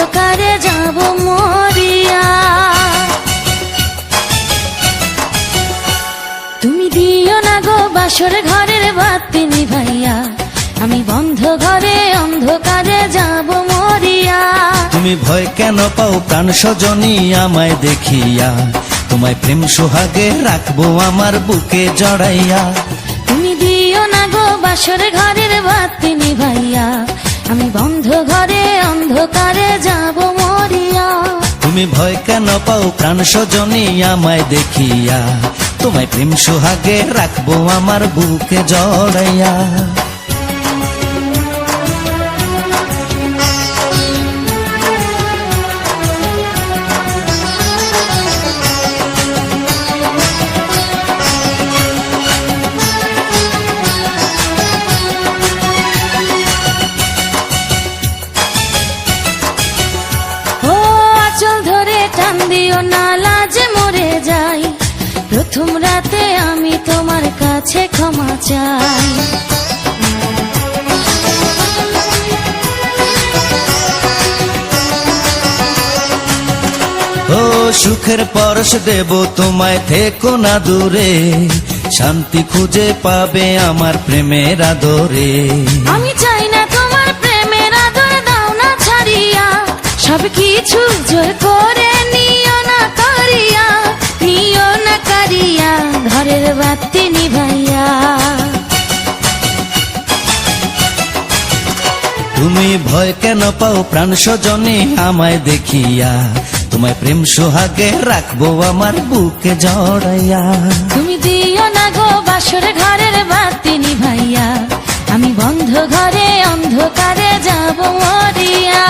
অন্ধকারে যাব মরিয়া। তুমি দিও না গো বাসর ঘরের বাতি নিভাইয়া, আমি বন্ধ ঘরে অন্ধকারে যাব মরিয়া। তুমি ভয় কেন পাও প্রাণ সজনী আমায় দেখিয়া, তোমায় প্রেম সোহাগে রাখবো আমার বুকে জড়াইয়া। তুমি দিও না গো বাসর ঘরের বাতি নিভাইয়া, আমি বন্ধ ঘরে অন্ধকারে যাব মরিয়া। তুমি ভয় কেন পাও প্রাণ সজনী আমায় দেখিয়া, তোমায় প্রেম সোহাগে রাখবো আমার বুকে জড়াইয়া। আঁচল ধরে টান দিও না, লাজে মরে যাই। প্রথম রাতে আমি তোমার কাছে ক্ষমা চাই। ও সুখের পরশ দেব তোমায়, থেকো না দূরে, শান্তি খুঁজে পাবে আমার প্রেমের আদরে। আমি চাই না তোমার প্রেমের আদর, দাও না ছাড়িয়া, সব কিছু জোর করে নিও না করিয়া, নিও না করিয়া ঘরের বাতি নিভাইয়া। তুমি ভয় কেন পাও প্রাণ সজনী আমায় দেখিয়া, তোমায় প্রেম সোহাগে রাখবো আমার বুকে জড়াইয়া। তুমি দিও না গো বাসর ঘরের বাতি নিভাইয়া, আমি বন্ধ ঘরে অন্ধকারে যাব মরিয়া।